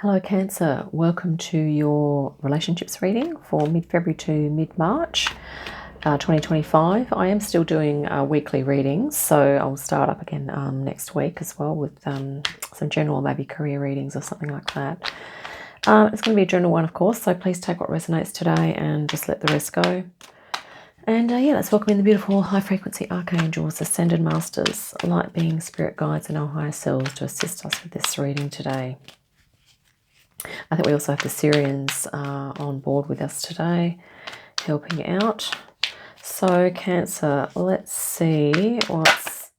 Hello Cancer, welcome to your relationships reading for mid-February to mid-March 2025. I am still doing weekly readings, so I'll start up again next week as well with some general, maybe career readings or something like that. It's going to be a general one, of course, so please take what resonates today and just let the rest go. And yeah, let's welcome in the beautiful high-frequency archangels, ascended masters, light beings, spirit guides, and our higher selves to assist us with this reading today. I think we also have the Syrians on board with us today, helping out. So Cancer, let's see what's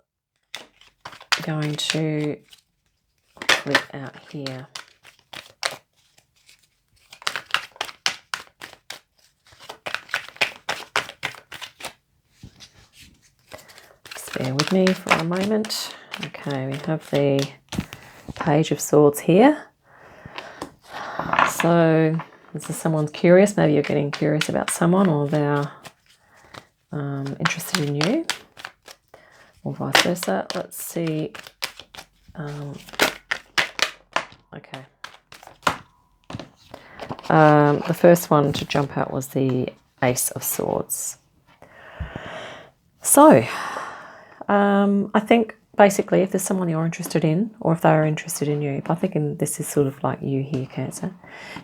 going to flip out here. Just bear with me for a moment. Okay, we have the Page of Swords here. So this is someone's curious. Maybe you're getting curious about someone, or they're interested in you, or vice versa. Let's see. Okay. The first one to jump out was the Ace of Swords. So I think basically if there's someone you're interested in, or if they're interested in you, but I think this is sort of like you here, Cancer.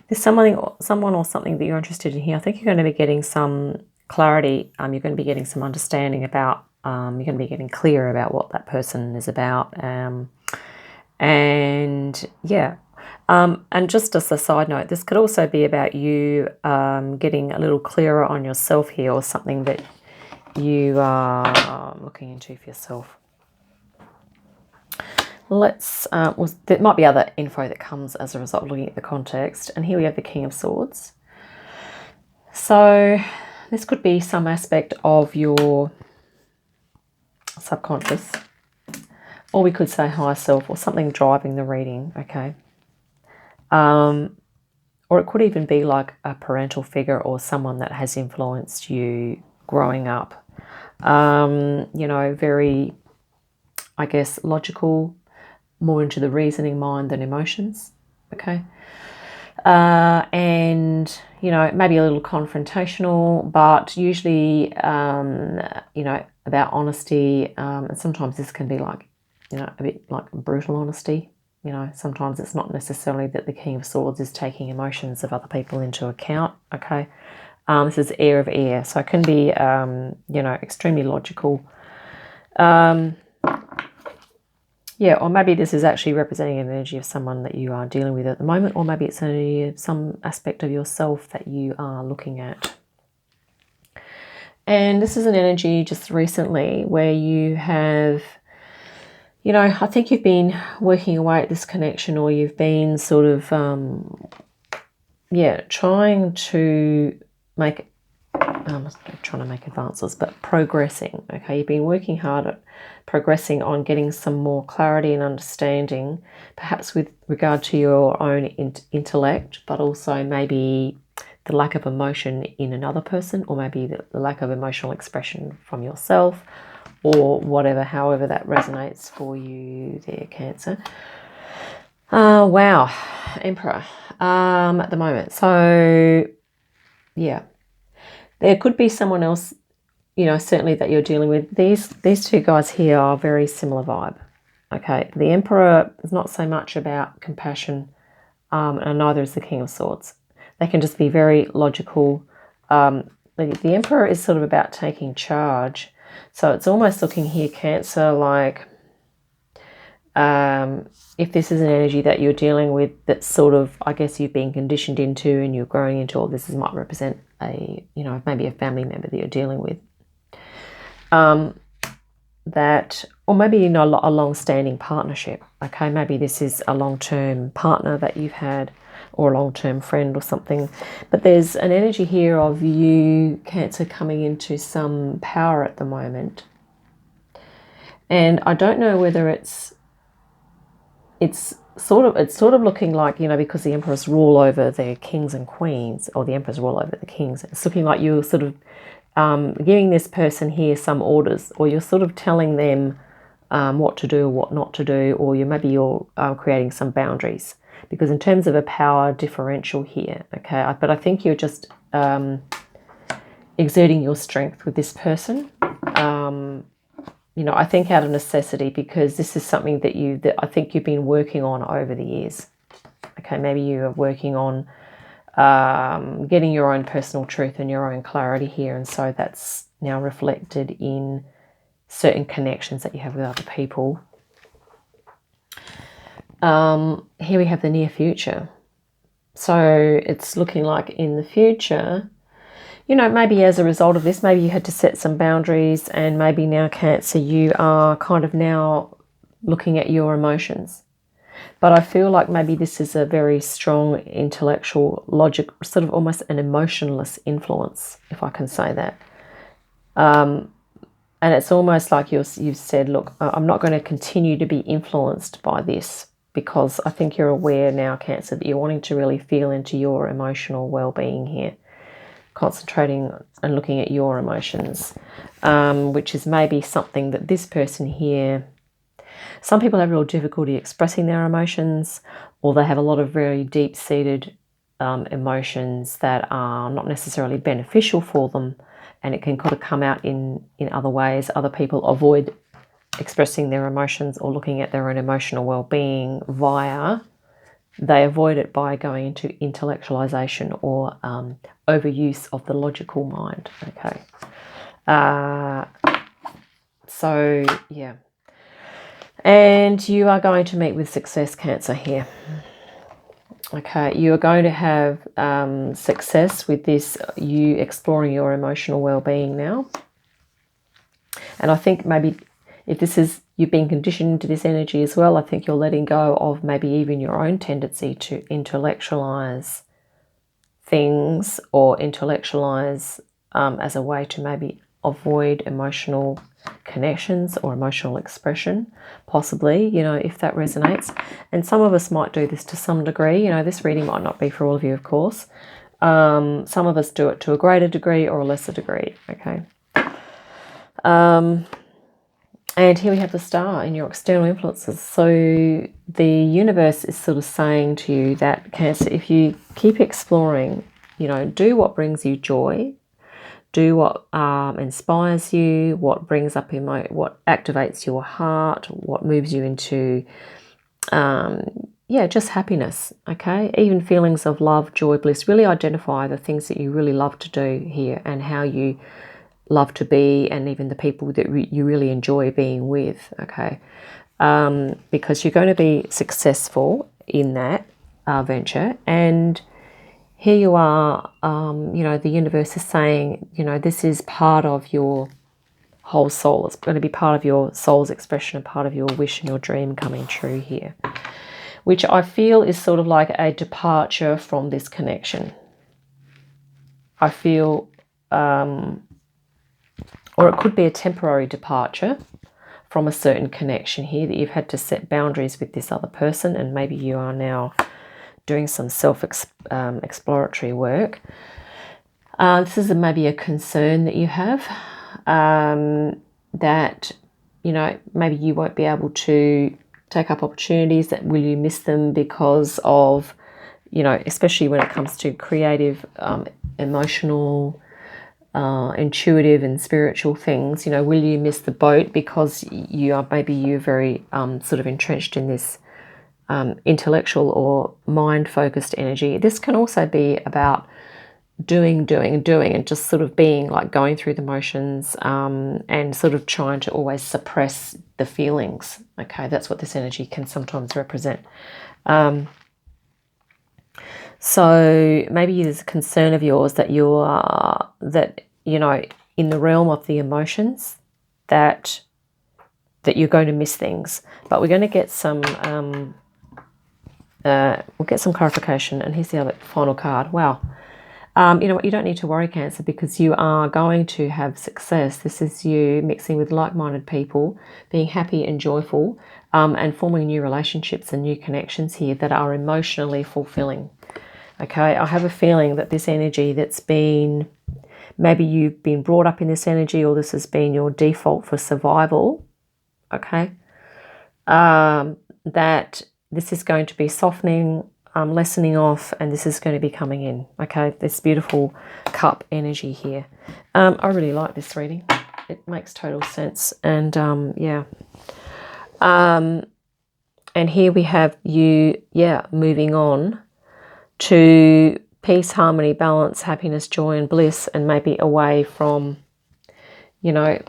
There's someone or something that you're interested in here. I think you're going to be getting some clarity. You're going to be getting some understanding about, you're going to be getting clear about what that person is about. And yeah. And just as a side note, this could also be about you getting a little clearer on yourself here, or something that you are looking into for yourself. There might be other info that comes as a result of looking at the context. And here we have the King of Swords. So this could be some aspect of your subconscious, or we could say higher self, or something driving the reading, okay? Or it could even be like a parental figure, or someone that has influenced you growing up. You know, very, I guess, logical, more into the reasoning mind than emotions, okay? And, you know, maybe a little confrontational, but usually, you know, about honesty. And sometimes this can be like, you know, a bit like brutal honesty. You know, sometimes it's not necessarily that the King of Swords is taking emotions of other people into account, okay? This is air of air, so it can be, you know, extremely logical. Yeah, or maybe this is actually representing an energy of someone that you are dealing with at the moment, or maybe it's some aspect of yourself that you are looking at. And this is an energy just recently where you have, you know, I think you've been working away at this connection, or you've been sort of, yeah, trying to make, trying to make advances, but progressing, okay? You've been working hard at progressing on getting some more clarity and understanding, perhaps with regard to your own intellect, but also maybe the lack of emotion in another person, or maybe the lack of emotional expression from yourself, or whatever, however that resonates for you there, Cancer. Wow, Emperor at the moment. So yeah, there could be someone else, you know, certainly that you're dealing with. These two guys here are very similar vibe, okay? The Emperor is not so much about compassion, and neither is the King of Swords. They can just be very logical. The Emperor is sort of about taking charge. So it's almost looking here, Cancer, like if this is an energy that you're dealing with, that's sort of, I guess, you've been conditioned into and you're growing into, or this might represent a, you know, maybe a family member that you're dealing with. That, or maybe, you know, a long-standing partnership, okay? Maybe this is a long-term partner that you've had, or a long-term friend or something. But there's an energy here of you, Cancer, coming into some power at the moment. And I don't know whether it's sort of looking like, you know, because the Emperors rule over their kings and queens, or the Emperors rule over the kings, it's looking like you're sort of giving this person here some orders, or you're sort of telling them what to do, what not to do, or you're creating some boundaries. because in terms of a power differential here, okay, but I think you're just exerting your strength with this person. You know, I think out of necessity, because this is something that I think you've been working on over the years. Okay, maybe you are working on getting your own personal truth and your own clarity here, and so that's now reflected in certain connections that you have with other people. Here we have the near future. So it's looking like in the future, you know, maybe as a result of this, maybe you had to set some boundaries, and maybe now, Cancer, you are kind of now looking at your emotions. But I feel like maybe this is a very strong intellectual logic, sort of almost an emotionless influence, if I can say that. And it's almost like you've said, look, I'm not going to continue to be influenced by this, because I think you're aware now, Cancer, that you're wanting to really feel into your emotional well-being here, concentrating and looking at your emotions, which is maybe something that this person here, some people have real difficulty expressing their emotions, or they have a lot of very deep-seated emotions that are not necessarily beneficial for them, and it can kind of come out in other ways. Other people avoid expressing their emotions or looking at their own emotional well-being they avoid it by going into intellectualization or overuse of the logical mind. Okay. So, yeah. And you are going to meet with success, Cancer, here. Okay, you are going to have success with this, you exploring your emotional well-being now. And I think maybe if this is, you've been conditioned into this energy as well, I think you're letting go of maybe even your own tendency to intellectualize things, or intellectualize as a way to maybe avoid emotional connections or emotional expression, possibly, you know, if that resonates. And some of us might do this to some degree. You know, this reading might not be for all of you, of course. Some of us do it to a greater degree or a lesser degree. Okay. And here we have the star in your external influences. So the universe is sort of saying to you that, Cancer, if you keep exploring, you know, do what brings you joy, do what inspires you, what brings up what activates your heart, what moves you into, just happiness, okay? Even feelings of love, joy, bliss. Really identify the things that you really love to do here, and how you love to be, and even the people that you really enjoy being with, okay? Because you're going to be successful in that venture. And here you are, you know, the universe is saying, you know, this is part of your whole soul. It's going to be part of your soul's expression, and part of your wish and your dream coming true here, which I feel is sort of like a departure from this connection. I feel, or it could be a temporary departure from a certain connection here, that you've had to set boundaries with this other person, and maybe you are now doing some self-exploratory work. This is maybe a concern that you have, that, you know, maybe you won't be able to take up opportunities. That will you miss them because of, you know, especially when it comes to creative, emotional, intuitive and spiritual things, you know, will you miss the boat because you're very sort of entrenched in this intellectual or mind-focused energy. This can also be about doing, and just sort of being like going through the motions, and sort of trying to always suppress the feelings. Okay, that's what this energy can sometimes represent. So maybe there's a concern of yours that you know, in the realm of the emotions, that you're going to miss things. But we're going to get some we'll get some clarification. And here's the other final card. Wow. You know what, you don't need to worry, Cancer, because you are going to have success. This is you mixing with like-minded people, being happy and joyful, and forming new relationships and new connections here that are emotionally fulfilling. Okay, I have a feeling that this energy that's been, maybe you've been brought up in this energy, or this has been your default for survival, okay, that this is going to be softening, lessening off, and this is going to be coming in. Okay, this beautiful cup energy here. I really like this reading. It makes total sense. And yeah. And here we have you, moving on to peace, harmony, balance, happiness, joy, and bliss, and maybe away from, you know,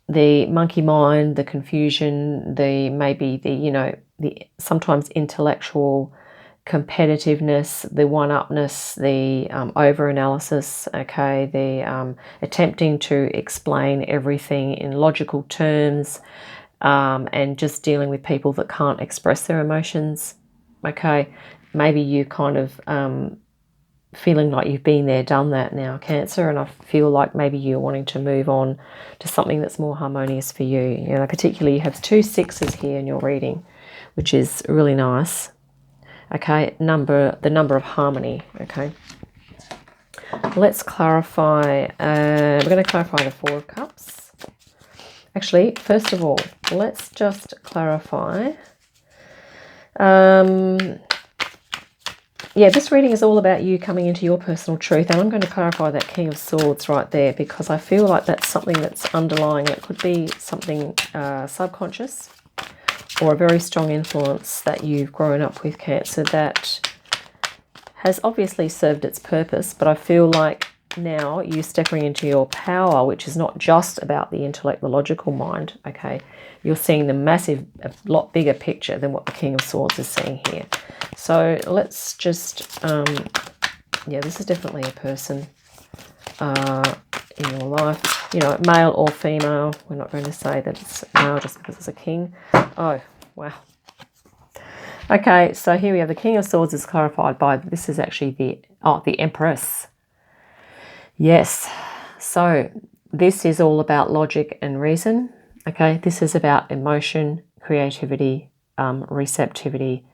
the monkey mind, the confusion, the sometimes intellectual competitiveness, the one-upness, the over-analysis, okay, the attempting to explain everything in logical terms, and just dealing with people that can't express their emotions, okay. Maybe you kind of feeling like you've been there, done that now, Cancer, and I feel like maybe you're wanting to move on to something that's more harmonious for you. You know, particularly you have 2 6s here in your reading, which is really nice. Okay, the number of harmony. Okay, let's clarify. We're going to clarify the 4 of Cups. Actually, first of all, let's just clarify. Yeah, this reading is all about you coming into your personal truth, and I'm going to clarify that King of Swords right there, because I feel like that's something that's underlying. It could be something subconscious, or a very strong influence that you've grown up with, Cancer, that has obviously served its purpose, but I feel like now you're stepping into your power, which is not just about the intellect, the logical mind, okay? You're seeing the massive, a lot bigger picture than what the King of Swords is seeing here. So let's just, yeah, this is definitely a person in your life, you know, male or female. We're not going to say that it's male just because it's a king. Oh, wow. Okay, so here we have the King of Swords is clarified by, this is actually the Empress. Yes, so this is all about logic and reason, okay? This is about emotion, creativity, receptivity,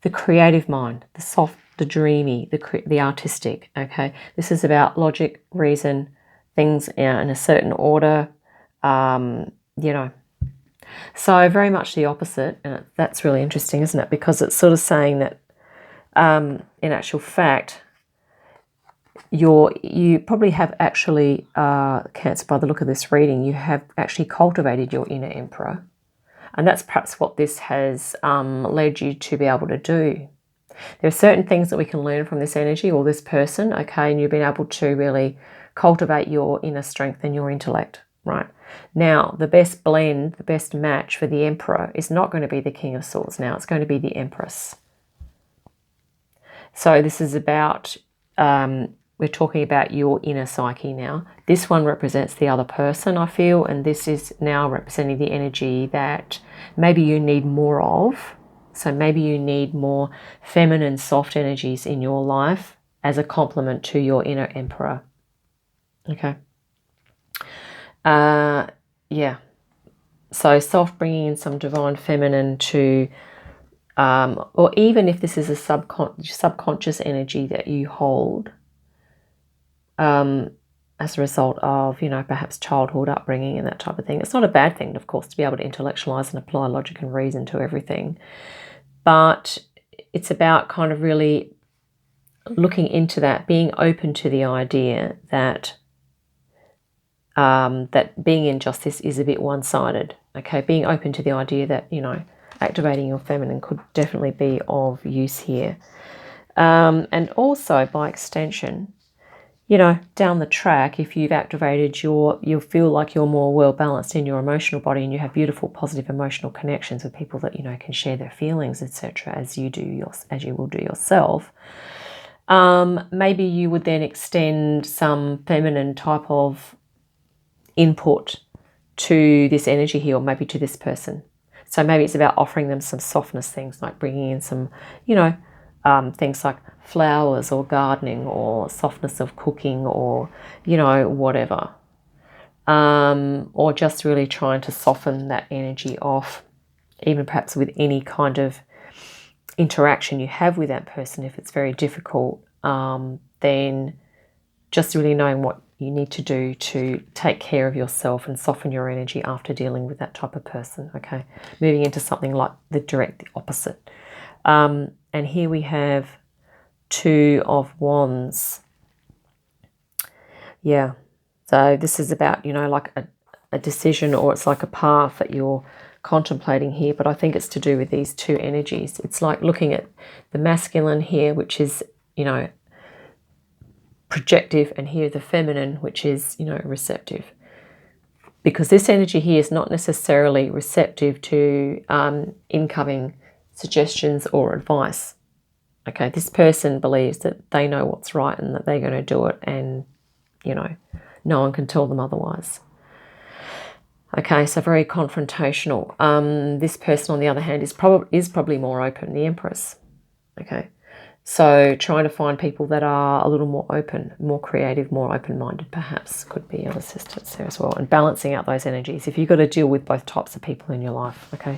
the creative mind, the soft, the dreamy, the artistic, okay? This is about logic, reason, things in a certain order, you know. So very much the opposite, and that's really interesting, isn't it? Because it's sort of saying that in actual fact, you probably have actually, Cancer, by the look of this reading, you have actually cultivated your inner Emperor. And that's perhaps what this has led you to be able to do. There are certain things that we can learn from this energy or this person, okay, and you've been able to really cultivate your inner strength and your intellect, right? Now, the best blend, the best match for the Emperor is not going to be the King of Swords now. It's going to be the Empress. So this is about, we're talking about your inner psyche now. This one represents the other person, I feel, and this is now representing the energy that maybe you need more of. So maybe you need more feminine, soft energies in your life as a complement to your inner Emperor. Okay. Yeah. So soft, bringing in some divine feminine to, or even if this is a subconscious energy that you hold, as a result of, you know, perhaps childhood upbringing and that type of thing. It's not a bad thing, of course, to be able to intellectualize and apply logic and reason to everything. But it's about kind of really looking into that, being open to the idea that that being in justice is a bit one-sided. Okay, being open to the idea that, you know, activating your feminine could definitely be of use here. And also, by extension, you know, down the track, if you've activated you'll feel like you're more well-balanced in your emotional body and you have beautiful, positive emotional connections with people that, you know, can share their feelings, etc., as you will do yourself. Maybe you would then extend some feminine type of input to this energy here, or maybe to this person. So maybe it's about offering them some softness things, like bringing in some, you know, things like flowers or gardening or softness of cooking or, you know, whatever. Or just really trying to soften that energy off, even perhaps with any kind of interaction you have with that person. If it's very difficult, then just really knowing what you need to do to take care of yourself and soften your energy after dealing with that type of person, okay? Moving into something like the direct opposite. And here we have Two of Wands. Yeah. So this is about, you know, like a decision, or it's like a path that you're contemplating here. But I think it's to do with these two energies. It's like looking at the masculine here, which is, you know, projective, and here the feminine, which is, you know, receptive. Because this energy here is not necessarily receptive to incoming suggestions or advice. Okay, this person believes that they know what's right and that they're going to do it, and, you know, no one can tell them otherwise. Okay, so very confrontational. This person, on the other hand, is probably more open, the Empress. Okay, so trying to find people that are a little more open, more creative, more open-minded, perhaps, could be other sisters there as well, and balancing out those energies if you've got to deal with both types of people in your life. Okay.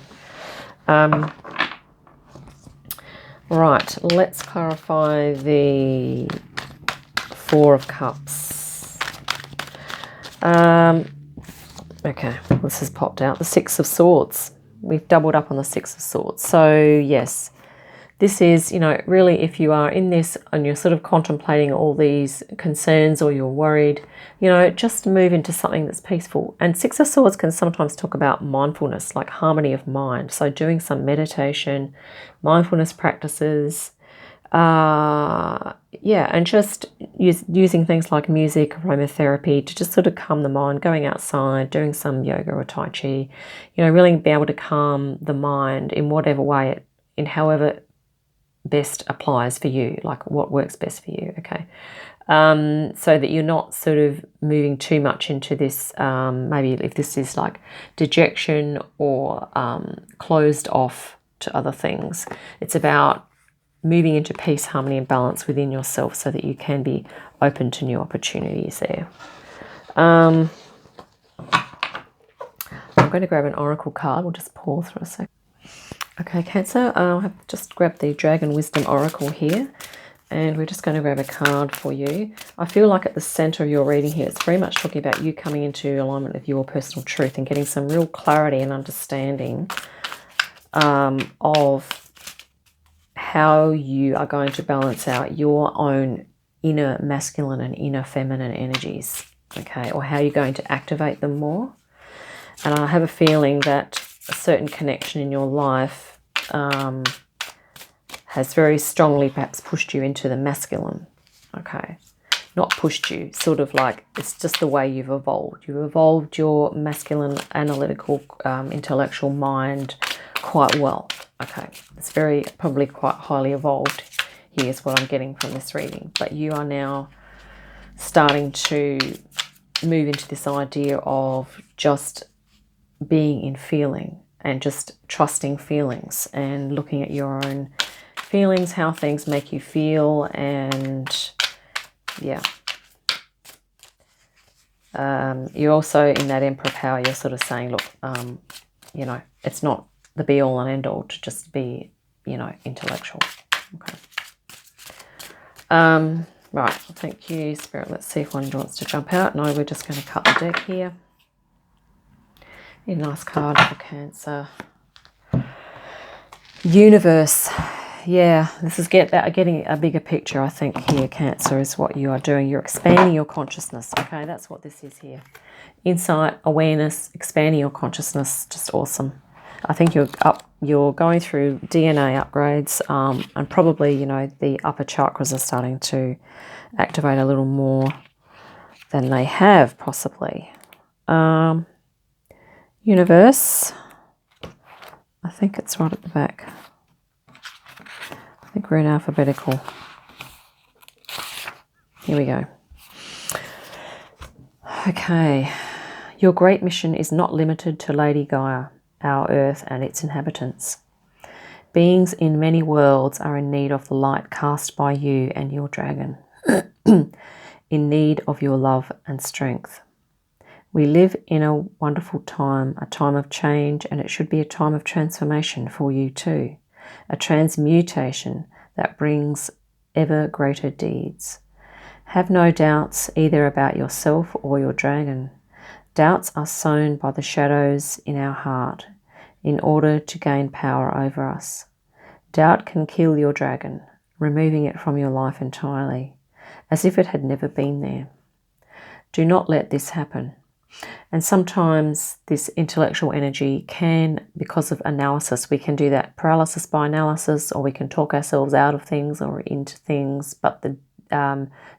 Right, let's clarify the Four of Cups. Okay, this has popped out. The Six of Swords. We've doubled up on the Six of Swords. So, yes, this is, you know, really, if you are in this and you're sort of contemplating all these concerns, or you're worried, you know, just move into something that's peaceful. And Six of Swords can sometimes talk about mindfulness, like harmony of mind. So doing some meditation, mindfulness practices, yeah, and just using things like music, aromatherapy to just sort of calm the mind, going outside, doing some yoga or tai chi, you know, really be able to calm the mind in whatever way, in however best applies for you, like what works best for you. Okay. So that you're not sort of moving too much into this, maybe if this is like dejection or closed off to other things. It's about moving into peace, harmony, and balance within yourself so that you can be open to new opportunities there. I'm going to grab an oracle card. We'll just pause for a second. Okay, Cancer, I have just grabbed the Dragon Wisdom Oracle here, and we're just going to grab a card for you. I feel like at the center of your reading here, it's very much talking about you coming into alignment with your personal truth and getting some real clarity and understanding of how you are going to balance out your own inner masculine and inner feminine energies, okay, or how you're going to activate them more. And I have a feeling that a certain connection in your life has very strongly perhaps pushed you into the masculine, okay, not pushed you, sort of like it's just the way you've evolved. You've evolved your masculine, analytical, intellectual mind quite well. Okay, it's very, probably quite highly evolved here is what I'm getting from this reading. But you are now starting to move into this idea of just being in feeling and just trusting feelings and looking at your own feelings, how things make you feel, and yeah. You're also in that Emperor power, you're sort of saying, look, you know, it's not the be all and end all to just be, you know, intellectual. Okay. Right, thank you, Spirit. Let's see if one wants to jump out. No, we're just going to cut the deck here. A nice card for Cancer. Universe. Yeah, this is getting a bigger picture, I think, here, Cancer, is what you are doing. You're expanding your consciousness. Okay, that's what this is here. Insight, awareness, expanding your consciousness. Just awesome. I think you're going through DNA upgrades, and probably, you know, the upper chakras are starting to activate a little more than they have, possibly. Universe. I think it's right at the back. I think we're in alphabetical. Here we go. Okay. Your great mission is not limited to Lady Gaia, our Earth and its inhabitants. Beings in many worlds are in need of the light cast by you and your dragon, in need of your love and strength. We live in a wonderful time, a time of change, and it should be a time of transformation for you too, a transmutation that brings ever greater deeds. Have no doubts either about yourself or your dragon. Doubts are sown by the shadows in our heart in order to gain power over us. Doubt can kill your dragon, removing it from your life entirely, as if it had never been there. Do not let this happen. And sometimes this intellectual energy can, because of analysis, we can do that paralysis by analysis, or we can talk ourselves out of things or into things, but the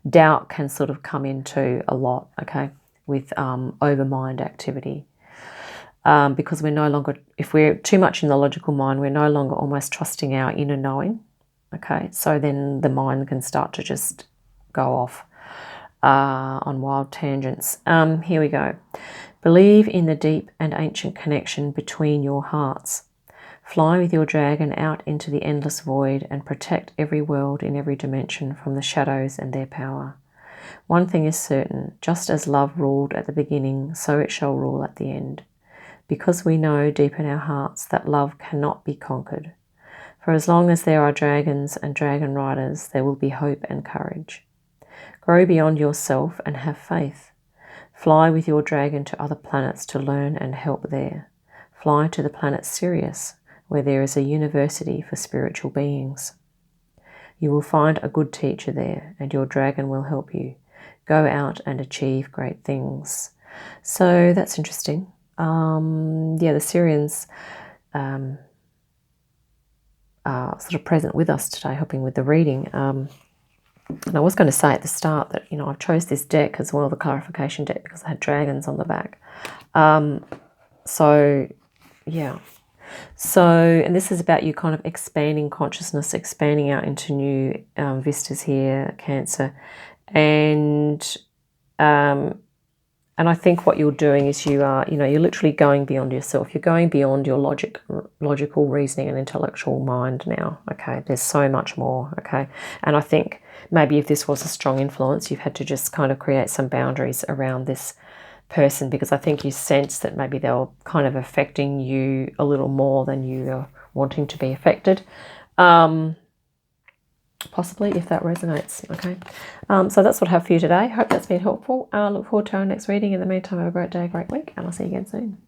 doubt can sort of come into a lot, okay, with overmind activity. Because we're no longer, if we're too much in the logical mind, we're no longer almost trusting our inner knowing, okay? So then the mind can start to just go off on wild tangents. Here we go. Believe in the deep and ancient connection between your hearts. Fly with your dragon out into the endless void and protect every world in every dimension from the shadows and their power. One thing is certain, just as love ruled at the beginning, so it shall rule at the end. Because we know deep in our hearts that love cannot be conquered. For as long as there are dragons and dragon riders, there will be hope and courage. Grow beyond yourself and have faith. Fly with your dragon to other planets to learn and help there. Fly to the planet Sirius, where there is a university for spiritual beings. You will find a good teacher there, and your dragon will help you. Go out and achieve great things. So that's interesting. Yeah, the Syrians are sort of present with us today, helping with the reading. And I was going to say at the start that, I chose this deck as well, the clarification deck, because it had dragons on the back. So, yeah. So, and this is about you kind of expanding consciousness, expanding out into new vistas here, Cancer. And I think what you're doing is you're literally going beyond yourself. You're going beyond your logical reasoning and intellectual mind now, okay? There's so much more, okay? And I think maybe if this was a strong influence, you've had to just kind of create some boundaries around this person, because I think you sense that maybe they were kind of affecting you a little more than you are wanting to be affected. Possibly, if that resonates, okay? So that's what I have for you today. Hope that's been helpful. I look forward to our next reading. In the meantime, have a great day, great week, and I'll see you again soon.